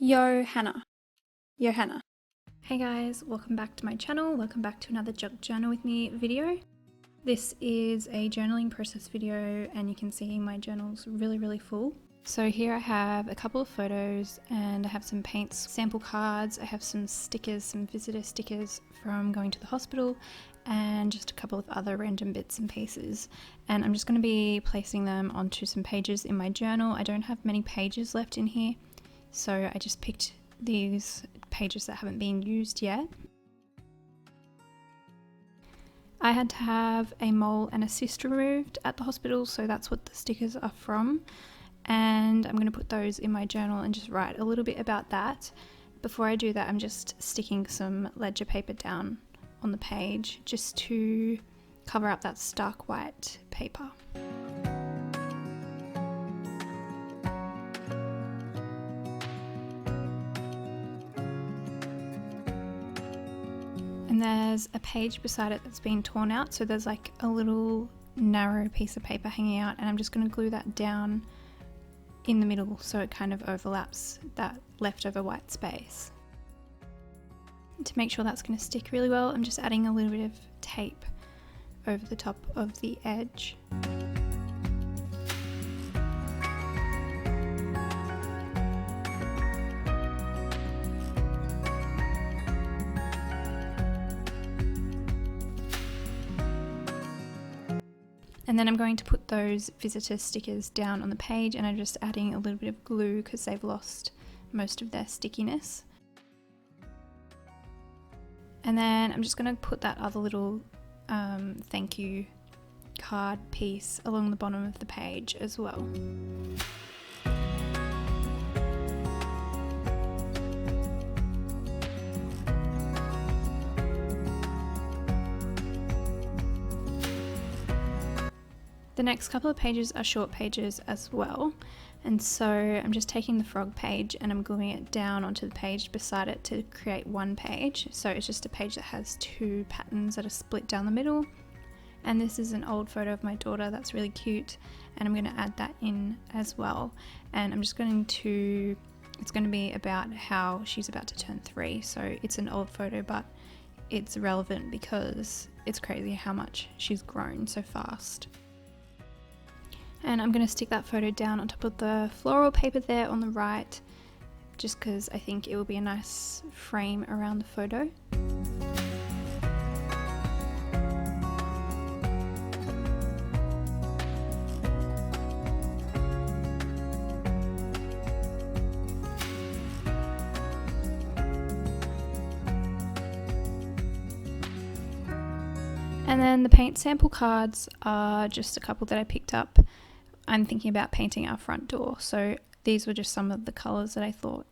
Johanna. Hey guys, welcome back to my channel. Welcome back to another journal with me video. This is a journaling process video and you can see my journal's really full. So here I have a couple of photos and I have some paints, sample cards, I have some stickers, some visitor stickers from going to the hospital and just a couple of other random bits and pieces. And I'm just going to be placing them onto some pages in my journal. I don't have many pages left in here, so I just picked these pages that haven't been used yet. I had to have a mole and a cyst removed at the hospital, so that's what the stickers are from. And I'm going to put those in my journal and just write a little bit about that. Before I do that, I'm just sticking some ledger paper down on the page just to cover up that stark white paper. And there's a page beside it that's been torn out, so there's like a little narrow piece of paper hanging out, and I'm just going to glue that down in the middle so it kind of overlaps that leftover white space. To make sure that's going to stick really well, I'm just adding a little bit of tape over the top of the edge. And then I'm going to put those visitor stickers down on the page, and I'm just adding a little bit of glue because they've lost most of their stickiness. And then I'm just going to put that other little thank you card piece along the bottom of the page as well. The next couple of pages are short pages as well, and so I'm just taking the frog page and I'm gluing it down onto the page beside it to create one page. So it's just a page that has two patterns that are split down the middle, and this is an old photo of my daughter that's really cute, and I'm going to add that in as well. And I'm just going to, it's going to be about how she's about to turn 3, so it's an old photo but it's relevant because it's crazy how much she's grown so fast. And I'm going to stick that photo down on top of the floral paper there on the right, just because I think it will be a nice frame around the photo. And then the paint sample cards are just a couple that I picked up. I'm thinking about painting our front door, so these were just some of the colours that I thought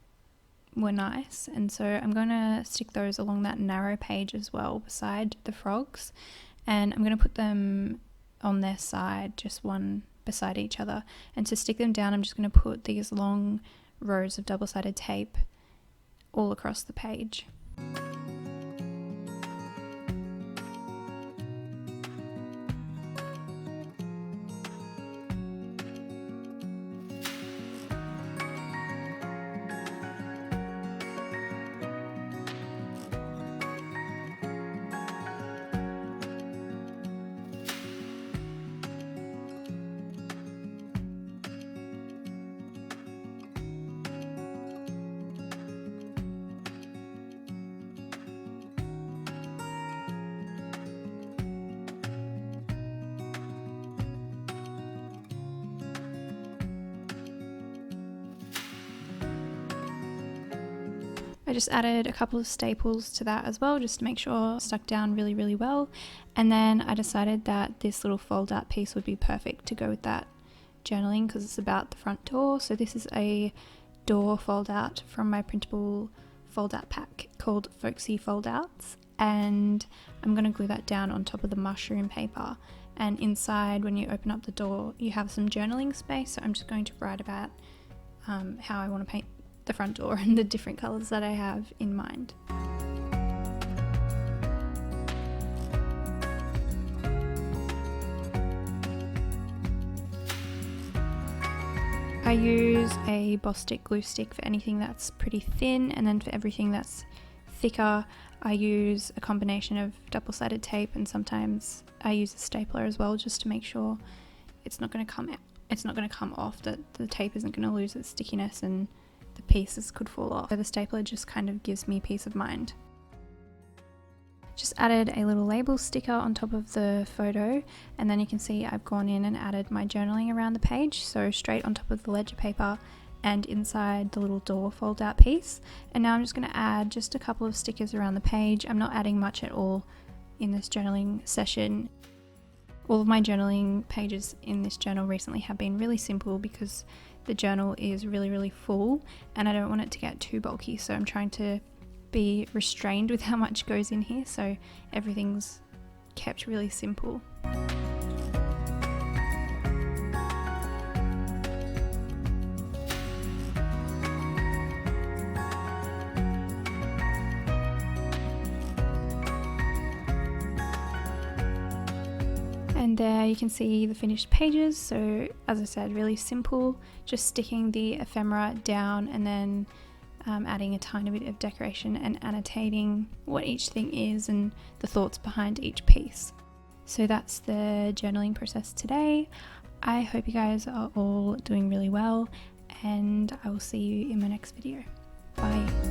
were nice, and so I'm going to stick those along that narrow page as well beside the frogs, and I'm going to put them on their side, just one beside each other. And to stick them down, I'm just going to put these long rows of double-sided tape all across the page. I just added a couple of staples to that as well, just to make sure it stuck down really well. And then I decided that this little fold out piece would be perfect to go with that journaling because it's about the front door. So this is a door fold out from my printable fold out pack called Folksy foldouts, and I'm going to glue that down on top of the mushroom paper. And inside, when you open up the door, you have some journaling space, so I'm just going to write about how I want to paint the front door and the different colours that I have in mind. I I use a Boss Stick glue stick for anything that's pretty thin, and then for everything that's thicker I use a combination of double-sided tape, and sometimes I use a stapler as well, just to make sure it's not going to come off, that the tape isn't going to lose its stickiness and the pieces could fall off. So the stapler just kind of gives me peace of mind. Just added a little label sticker on top of the photo, and then you can see I've gone in and added my journaling around the page, so straight on top of the ledger paper and inside the little door fold out piece. And now I'm just going to add just a couple of stickers around the page. I'm not adding much at all in this journaling session. All of my journaling pages in this journal recently have been really simple because the journal is really full and I don't want it to get too bulky, so I'm trying to be restrained with how much goes in here, so everything's kept really simple. And there you can see the finished pages. So as I said, really simple, just sticking the ephemera down and then adding a tiny bit of decoration and annotating what each thing is and the thoughts behind each piece. So that's the journaling process today. I hope you guys are all doing really well, and I will see you in my next video. Bye.